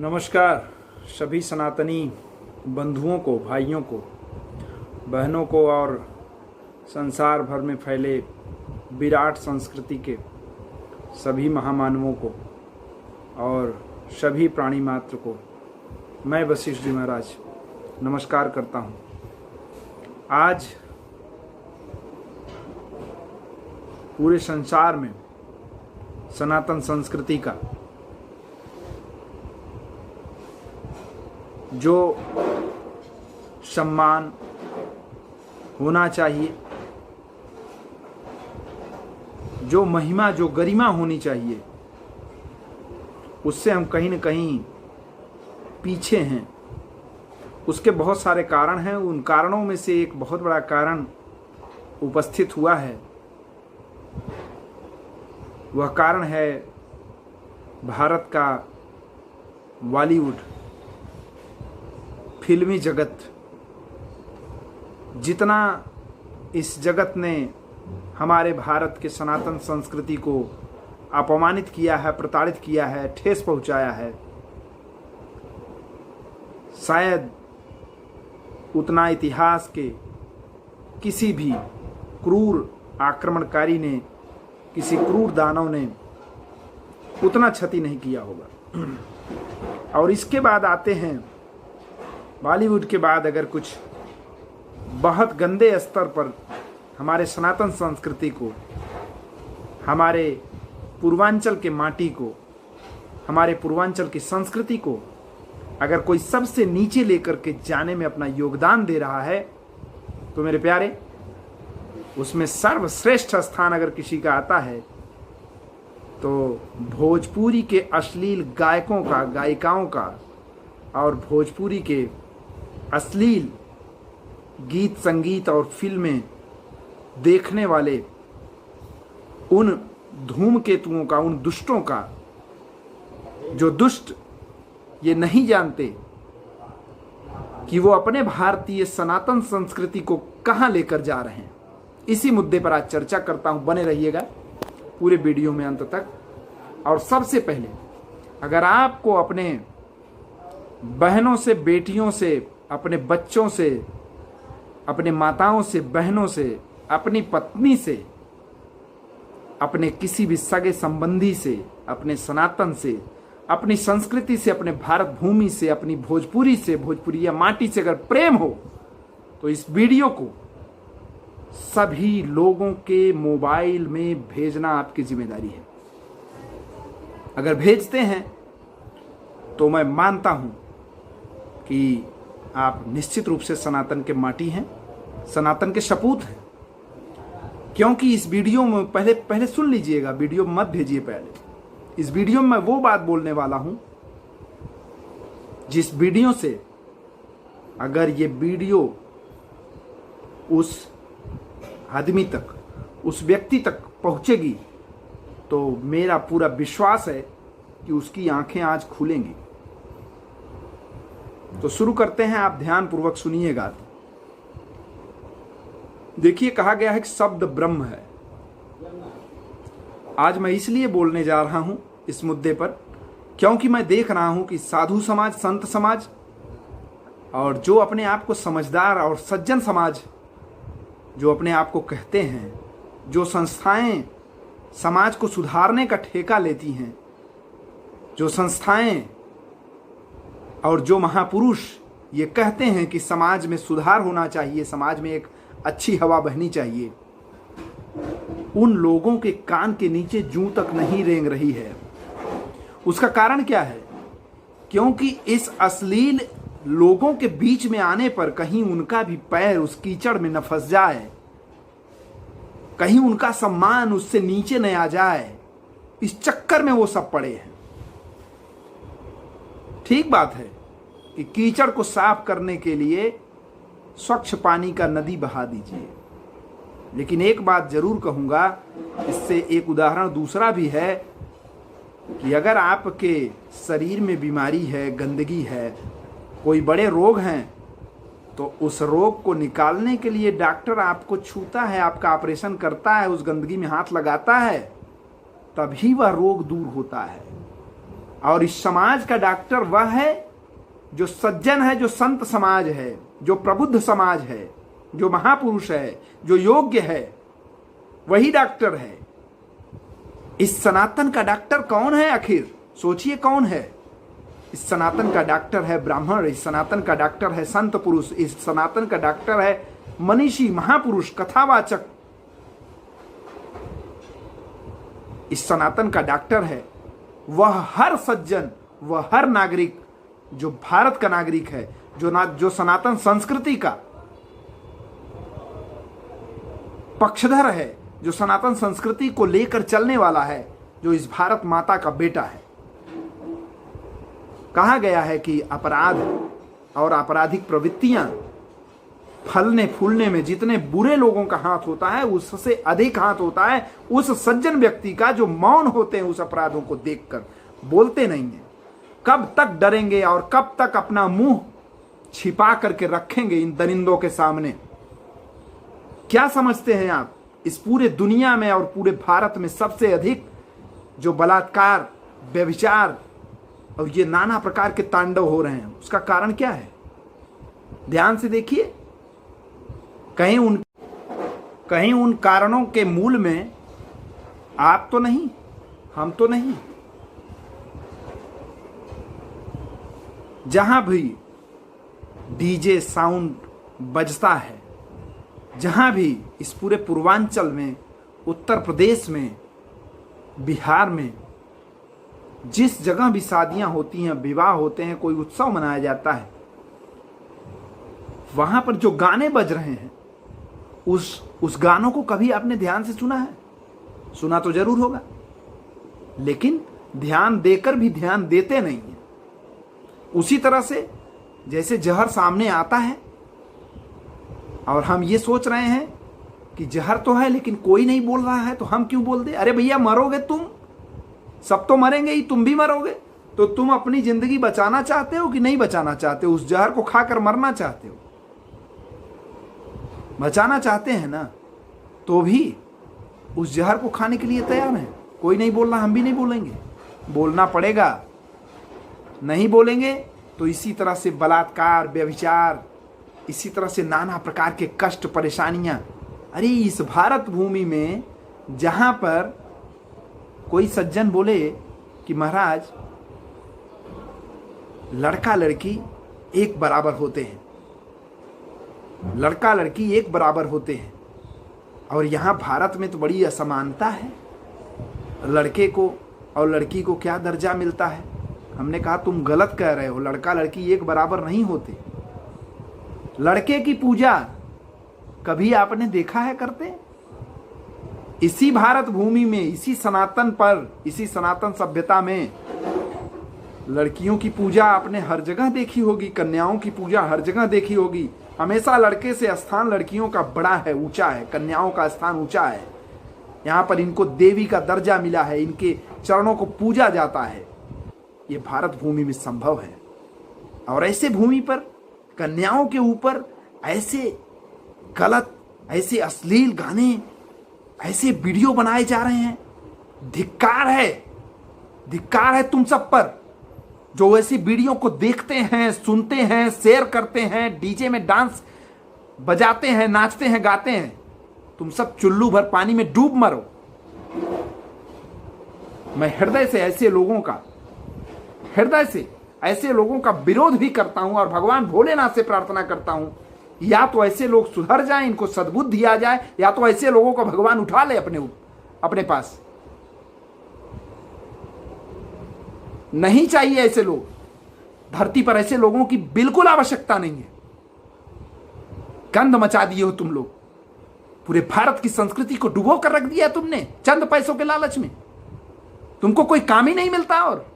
नमस्कार सभी सनातनी बंधुओं को, भाइयों को, बहनों को और संसार भर में फैले विराट संस्कृति के सभी महामानवों को और सभी प्राणी मात्र को मैं वशिष्ठ जी महाराज नमस्कार करता हूँ। आज पूरे संसार में सनातन संस्कृति का जो सम्मान होना चाहिए, जो महिमा, जो गरिमा होनी चाहिए, उससे हम कहीं न कहीं पीछे हैं। उसके बहुत सारे कारण हैं। उन कारणों में से एक बहुत बड़ा कारण उपस्थित हुआ है। वह कारण है भारत का बॉलीवुड, फिल्मी जगत। जितना इस जगत ने हमारे भारत के सनातन संस्कृति को अपमानित किया है, प्रताड़ित किया है, ठेस पहुंचाया है, शायद उतना इतिहास के किसी भी क्रूर आक्रमणकारी ने, किसी क्रूर दानव ने उतना क्षति नहीं किया होगा। और इसके बाद आते हैं बॉलीवुड के बाद अगर कुछ बहुत गंदे स्तर पर हमारे सनातन संस्कृति को, हमारे पूर्वांचल के माटी को, हमारे पूर्वांचल की संस्कृति को अगर कोई सबसे नीचे लेकर के जाने में अपना योगदान दे रहा है, तो मेरे प्यारे, उसमें सर्वश्रेष्ठ स्थान अगर किसी का आता है तो भोजपुरी के अश्लील गायकों का, गायिकाओं का और भोजपुरी के अश्लील गीत, संगीत और फिल्में देखने वाले उन धूमकेतुओं का, उन दुष्टों का, जो दुष्ट ये नहीं जानते कि वो अपने भारतीय सनातन संस्कृति को कहां लेकर जा रहे हैं। इसी मुद्दे पर आज चर्चा करता हूं। बने रहिएगा पूरे वीडियो में अंत तक। और सबसे पहले, अगर आपको अपने बहनों से, बेटियों से, अपने बच्चों से, अपने माताओं से, बहनों से, अपनी पत्नी से, अपने किसी भी सगे संबंधी से, अपने सनातन से, अपनी संस्कृति से, अपने भारत भूमि से, अपनी भोजपुरी से, भोजपुरिया माटी से अगर प्रेम हो, तो इस वीडियो को सभी लोगों के मोबाइल में भेजना आपकी जिम्मेदारी है। अगर भेजते हैं तो मैं मानता हूं कि आप निश्चित रूप से सनातन के माटी हैं, सनातन के सपूत हैं। क्योंकि इस वीडियो में पहले सुन लीजिएगा, वीडियो मत भेजिए पहले। इस वीडियो में मैं वो बात बोलने वाला हूं जिस वीडियो से अगर ये वीडियो उस आदमी तक, उस व्यक्ति तक पहुंचेगी, तो मेरा पूरा विश्वास है कि उसकी आंखें आज खुलेंगी। तो शुरू करते हैं, आप ध्यान पूर्वक सुनिएगा। देखिए, कहा गया है कि शब्द ब्रह्म है। आज मैं इसलिए बोलने जा रहा हूं इस मुद्दे पर क्योंकि मैं देख रहा हूं कि साधु समाज, संत समाज और जो अपने आप को समझदार और सज्जन समाज जो अपने आप को कहते हैं, जो संस्थाएं समाज को सुधारने का ठेका लेती हैं, जो संस्थाएं और जो महापुरुष ये कहते हैं कि समाज में सुधार होना चाहिए, समाज में एक अच्छी हवा बहनी चाहिए, उन लोगों के कान के नीचे जूं तक नहीं रेंग रही है। उसका कारण क्या है? क्योंकि इस अश्लील लोगों के बीच में आने पर कहीं उनका भी पैर उस कीचड़ में न फंस जाए, कहीं उनका सम्मान उससे नीचे न आ जाए, इस चक्कर में वो सब पड़े हैं। ठीक बात है कि कीचड़ को साफ करने के लिए स्वच्छ पानी का नदी बहा दीजिए, लेकिन एक बात जरूर कहूंगा, इससे एक उदाहरण दूसरा भी है कि अगर आपके शरीर में बीमारी है, गंदगी है, कोई बड़े रोग हैं, तो उस रोग को निकालने के लिए डॉक्टर आपको छूता है, आपका ऑपरेशन करता है, उस गंदगी में हाथ लगाता है, तभी वह रोग दूर होता है। और इस समाज का डॉक्टर वह है जो सज्जन है, जो संत समाज है, जो प्रबुद्ध समाज है, जो महापुरुष है, जो योग्य है, वही डॉक्टर है। इस सनातन का डॉक्टर कौन है आखिर? सोचिए कौन है? इस सनातन का डॉक्टर है ब्राह्मण, इस सनातन का डॉक्टर है संत पुरुष, इस सनातन का डॉक्टर है मनीषी, महापुरुष, कथावाचक। इस सनातन का डॉक्टर है वह हर सज्जन, वह हर नागरिक जो भारत का नागरिक है, जो सनातन संस्कृति का पक्षधर है, जो सनातन संस्कृति को लेकर चलने वाला है, जो इस भारत माता का बेटा है। कहा गया है कि अपराध और आपराधिक प्रवृत्तियां फलने फूलने में जितने बुरे लोगों का हाथ होता है, उससे अधिक हाथ होता है उस सज्जन व्यक्ति का जो मौन होते हैं उस अपराधों को देखकर, बोलते नहीं है। कब तक डरेंगे और कब तक अपना मुंह छिपा करके रखेंगे इन दरिंदों के सामने? क्या समझते हैं आप? इस पूरे दुनिया में और पूरे भारत में सबसे अधिक जो बलात्कार, व्यभिचार और ये नाना प्रकार के तांडव हो रहे हैं, उसका कारण क्या है? ध्यान से देखिए। कहीं उन कारणों के मूल में आप तो नहीं, हम तो नहीं। जहां भी डीजे साउंड बजता है, जहां भी इस पूरे पूर्वांचल में, उत्तर प्रदेश में, बिहार में, जिस जगह भी शादियां होती हैं, विवाह होते हैं, कोई उत्सव मनाया जाता है, वहां पर जो गाने बज रहे हैं उस गानों को कभी आपने ध्यान से सुना है? सुना तो जरूर होगा, लेकिन ध्यान देकर भी ध्यान देते नहीं है। उसी तरह से जैसे जहर सामने आता है और हम ये सोच रहे हैं कि जहर तो है लेकिन कोई नहीं बोल रहा है, तो हम क्यों बोल दे? अरे भैया मरोगे तुम, सब तो मरेंगे ही, तुम भी मरोगे। तो तुम अपनी जिंदगी बचाना चाहते हो कि नहीं बचाना चाहते हो? उस जहर को खाकर मरना चाहते हो? बचाना चाहते हैं ना, तो भी उस जहर को खाने के लिए तैयार हैं। कोई नहीं बोल रहा, हम भी नहीं बोलेंगे, बोलना पड़ेगा। नहीं बोलेंगे तो इसी तरह से बलात्कार, व्यभिचार, इसी तरह से नाना प्रकार के कष्ट, परेशानियां। अरे इस भारत भूमि में जहां पर कोई सज्जन बोले कि महाराज लड़का लड़की एक बराबर होते हैं, लड़का लड़की एक बराबर होते हैं, और यहाँ भारत में तो बड़ी असमानता है। लड़के को और लड़की को क्या दर्जा मिलता है? हमने कहा तुम गलत कह रहे हो, लड़का लड़की एक बराबर नहीं होते। लड़के की पूजा कभी आपने देखा है करते? इसी भारत भूमि में, इसी सनातन पर, इसी सनातन सभ्यता में लड़कियों की पूजा आपने हर जगह देखी होगी, कन्याओं की पूजा हर जगह देखी होगी। हमेशा लड़के से स्थान लड़कियों का बड़ा है, ऊंचा है, कन्याओं का स्थान ऊंचा है। यहाँ पर इनको देवी का दर्जा मिला है, इनके चरणों को पूजा जाता है। ये भारत भूमि में संभव है। और ऐसे भूमि पर कन्याओं के ऊपर ऐसे गलत, ऐसे अश्लील गाने, ऐसे वीडियो बनाए जा रहे हैं। धिक्कार है, धिक्कार है तुम सब पर जो ऐसी वीडियो को देखते हैं, सुनते हैं, शेयर करते हैं, डीजे में डांस बजाते हैं, नाचते हैं, गाते हैं। तुम सब चुल्लू भर पानी में डूब मरो। मैं हृदय से ऐसे लोगों का विरोध भी करता हूं और भगवान भोलेनाथ से प्रार्थना करता हूं, या तो ऐसे लोग सुधर जाएं, इनको सद्बुद्धि आ जाए, या तो ऐसे लोगों को भगवान उठा ले अपने पास। नहीं चाहिए ऐसे लोग। धरती पर ऐसे लोगों की बिल्कुल आवश्यकता नहीं है। गंद मचा दिए हो तुम लोग। पूरे भारत की संस्कृति को डुबो कर रख दिया तुमने चंद पैसों के लालच में। तुमको कोई काम ही नहीं मिलता। और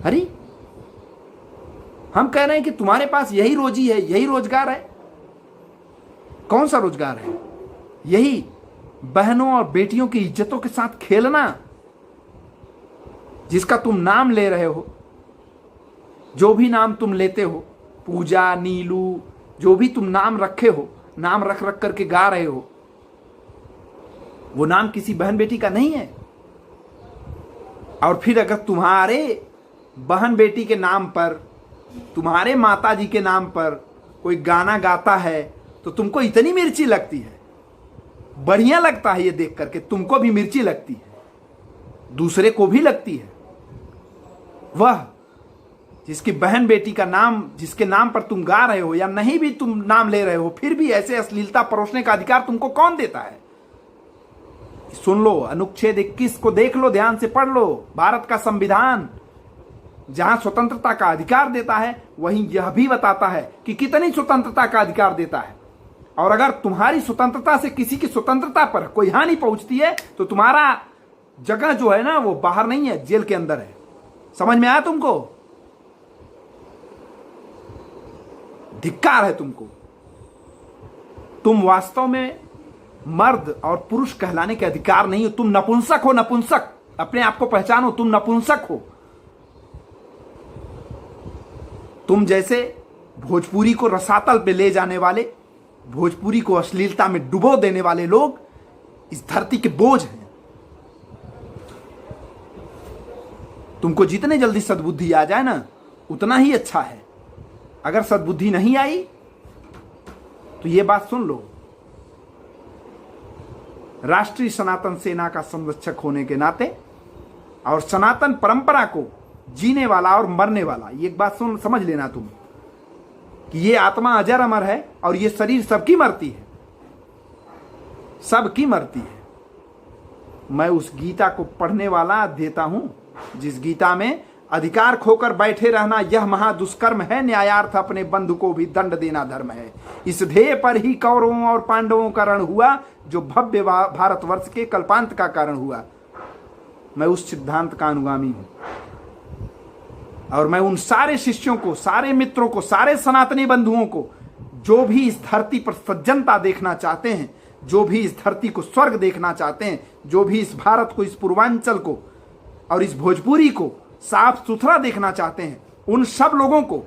अरे हम कह रहे हैं कि तुम्हारे पास यही रोजी है, यही रोजगार है। कौन सा रोजगार है? यही बहनों और बेटियों की इज्जतों के साथ खेलना, जिसका तुम नाम ले रहे हो। जो भी नाम तुम लेते हो, पूजा, नीलू, जो भी तुम नाम रखे हो, नाम रख रख करके गा रहे हो, वो नाम किसी बहन बेटी का नहीं है। और फिर अगर तुम्हारे बहन बेटी के नाम पर, तुम्हारे माता जी के नाम पर कोई गाना गाता है तो तुमको इतनी मिर्ची लगती है, बढ़िया लगता है ये देख करके, तुमको भी मिर्ची लगती है, दूसरे को भी लगती है। वह जिसकी बहन बेटी का नाम, जिसके नाम पर तुम गा रहे हो या नहीं भी तुम नाम ले रहे हो, फिर भी ऐसे अश्लीलता परोसने का अधिकार तुमको कौन देता है? सुन लो, अनुच्छेद 21 को देख लो, ध्यान से पढ़ लो। भारत का संविधान जहां स्वतंत्रता का अधिकार देता है, वहीं यह भी बताता है कि कितनी स्वतंत्रता का अधिकार देता है। और अगर तुम्हारी स्वतंत्रता से किसी की स्वतंत्रता पर कोई हानि पहुंचती है तो तुम्हारा जगह जो है ना, वो बाहर नहीं है, जेल के अंदर है। समझ में आया तुमको? धिक्कार है तुमको। तुम वास्तव में मर्द और पुरुष कहलाने के अधिकार नहीं हो। तुम नपुंसक हो, नपुंसक। अपने आप को पहचानो, तुम नपुंसक हो। तुम जैसे भोजपुरी को रसातल पे ले जाने वाले, भोजपुरी को अश्लीलता में डुबो देने वाले लोग इस धरती के बोझ हैं। तुमको जितने जल्दी सद्बुद्धि आ जाए ना, उतना ही अच्छा है। अगर सद्बुद्धि नहीं आई तो ये बात सुन लो, राष्ट्रीय सनातन सेना का संरक्षक होने के नाते और सनातन परंपरा को जीने वाला और मरने वाला, ये एक बात सुन, समझ लेना तुम कि ये आत्मा अजर अमर है और ये शरीर सबकी मरती है, सबकी मरती है। मैं उस गीता को पढ़ने वाला देता हूं जिस गीता में अधिकार खोकर बैठे रहना यह महादुष्कर्म है, न्यायार्थ अपने बंधु को भी दंड देना धर्म है। इस ध्येय पर ही कौरवों और पांडवों का रण हुआ, जो भव्य भारतवर्ष के कल्पांत का कारण हुआ। मैं उस सिद्धांत का अनुगामी हूं और मैं उन सारे शिष्यों को, सारे मित्रों को, सारे सनातनी बंधुओं को, जो भी इस धरती पर सज्जनता देखना चाहते हैं, जो भी इस धरती को स्वर्ग देखना चाहते हैं, जो भी इस भारत को, इस पूर्वांचल को और इस भोजपुरी को साफ सुथरा देखना चाहते हैं, उन सब लोगों को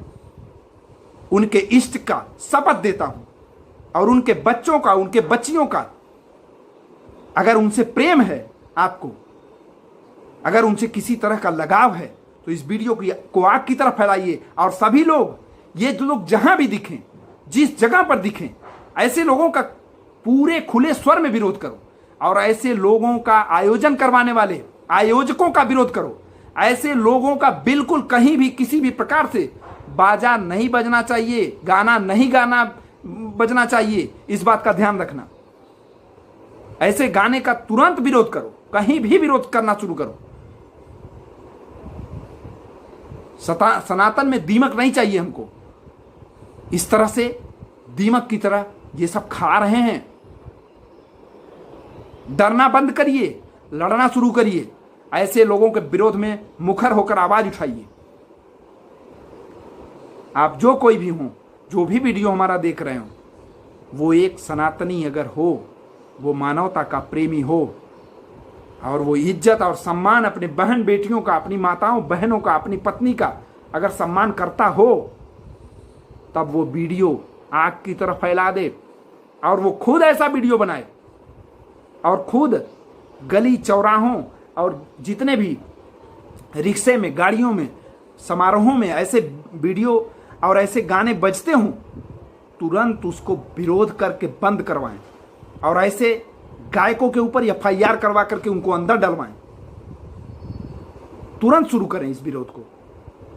उनके इष्ट का शपथ देता हूं और उनके बच्चों का, उनके बच्चियों का, अगर उनसे प्रेम है आपको, अगर उनसे किसी तरह का लगाव है तो इस वीडियो को आग की तरह फैलाइए। और सभी लोग, ये जो लोग जहां भी दिखें, जिस जगह पर दिखें, ऐसे लोगों का पूरे खुले स्वर में विरोध करो और ऐसे लोगों का आयोजन करवाने वाले आयोजकों का विरोध करो। ऐसे लोगों का बिल्कुल कहीं भी किसी भी प्रकार से बाजा नहीं बजना चाहिए, गाना नहीं गाना बजना चाहिए, इस बात का ध्यान रखना। ऐसे गाने का तुरंत विरोध करो, कहीं भी विरोध करना शुरू करो। सनातन में दीमक नहीं चाहिए हमको। इस तरह से दीमक की तरह ये सब खा रहे हैं। डरना बंद करिए, लड़ना शुरू करिए। ऐसे लोगों के विरोध में मुखर होकर आवाज उठाइए। आप जो कोई भी हो, जो भी वीडियो हमारा देख रहे हो, वो एक सनातनी अगर हो, वो मानवता का प्रेमी हो और वो इज्जत और सम्मान अपने बहन बेटियों का, अपनी माताओं बहनों का, अपनी पत्नी का अगर सम्मान करता हो, तब वो वीडियो आग की तरह फैला दे और वो खुद ऐसा वीडियो बनाए और खुद गली चौराहों और जितने भी रिक्शे में, गाड़ियों में, समारोहों में ऐसे वीडियो और ऐसे गाने बजते हों, तुरंत उसको विरोध करके बंद करवाएं और ऐसे गायकों के ऊपर FIR करवा करके उनको अंदर डलवाएं। तुरंत शुरू करें इस विरोध को,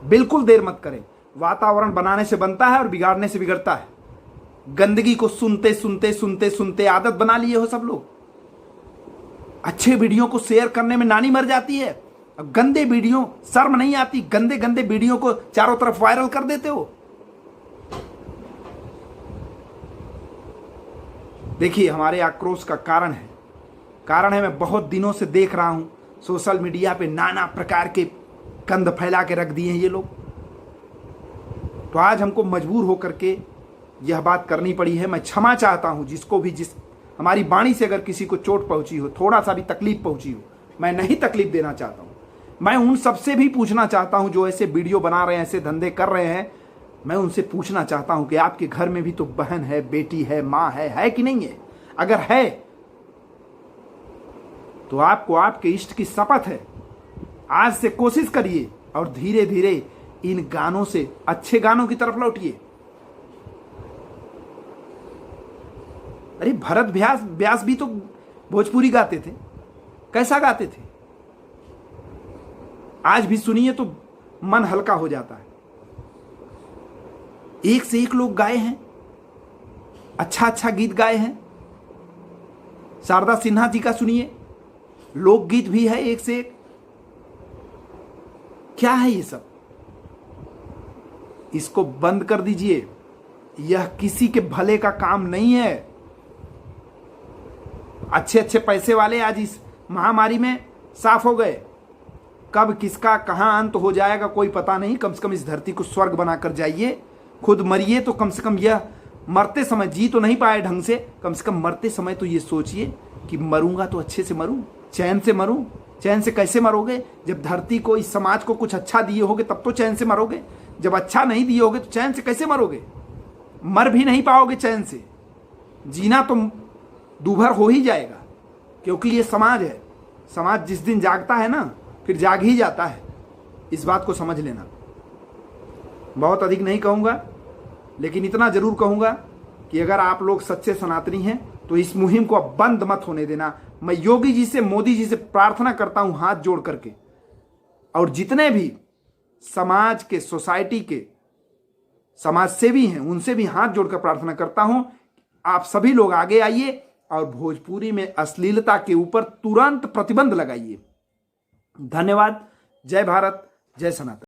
बिल्कुल देर मत करें। वातावरण बनाने से बनता है और बिगाड़ने से बिगड़ता है। गंदगी को सुनते सुनते सुनते सुनते आदत बना लिए हो सब लोग। अच्छे वीडियो को शेयर करने में नानी मर जाती है, गंदे वीडियो, शर्म नहीं आती? गंदे गंदे वीडियो को चारों तरफ वायरल कर देते हो। देखिए, हमारे आक्रोश का कारण है मैं बहुत दिनों से देख रहा हूं सोशल मीडिया पे नाना प्रकार के कंध फैला के रख दिए हैं ये लोग। तो आज हमको मजबूर होकर के यह बात करनी पड़ी है। मैं क्षमा चाहता हूं जिसको भी, जिस हमारी वाणी से अगर किसी को चोट पहुंची हो, थोड़ा सा भी तकलीफ पहुंची हो, मैं नहीं तकलीफ देना चाहता हूं। मैं उन सबसे भी पूछना चाहता हूं जो ऐसे वीडियो बना रहे हैं, ऐसे धंधे कर रहे हैं। मैं उनसे पूछना चाहता हूं कि आपके घर में भी तो बहन है, बेटी है, माँ है कि नहीं है? अगर है तो आपको आपके इष्ट की शपथ है आज से कोशिश करिए और धीरे धीरे इन गानों से अच्छे गानों की तरफ लौटिए। अरे भरत व्यास भी तो भोजपुरी गाते थे, कैसा गाते थे? आज भी सुनिए तो मन हल्का हो जाता है। एक से एक लोग गाए हैं, अच्छा अच्छा गीत गाए हैं। शारदा सिन्हा जी का सुनिए, लोकगीत भी है एक से एक। क्या है ये सब? इसको बंद कर दीजिए। यह किसी के भले का काम नहीं है। अच्छे अच्छे पैसे वाले आज इस महामारी में साफ हो गए। कब किसका कहां अंत हो जाएगा कोई पता नहीं। कम से कम इस धरती को स्वर्ग बनाकर जाइए, खुद मरिए तो कम से कम यह मरते समय जी तो नहीं पाए ढंग से, कम से कम मरते समय तो ये सोचिए कि मरूंगा तो अच्छे से मरूं, चैन से मरूं। चैन से कैसे मरोगे? जब धरती को, इस समाज को कुछ अच्छा दिए होगे तब तो चैन से मरोगे। जब अच्छा नहीं दिए होगे तो चैन से कैसे मरोगे? मर भी नहीं पाओगे चैन से। जीना तो दूभर हो ही जाएगा, क्योंकि ये समाज है। समाज जिस दिन जागता है ना, फिर जाग ही जाता है। इस बात को समझ लेना। बहुत अधिक नहीं कहूँगा, लेकिन इतना जरूर कहूँगा कि अगर आप लोग सच्चे सनातनी हैं तो इस मुहिम को अब बंद मत होने देना। मैं योगी जी से, मोदी जी से प्रार्थना करता हूं हाथ जोड़ करके, और जितने भी समाज के, सोसाइटी के समाज सेवी हैं उनसे भी हाथ जोड़कर प्रार्थना करता हूं, आप सभी लोग आगे आइए और भोजपुरी में अश्लीलता के ऊपर तुरंत प्रतिबंध लगाइए। धन्यवाद। जय भारत, जय सनातन।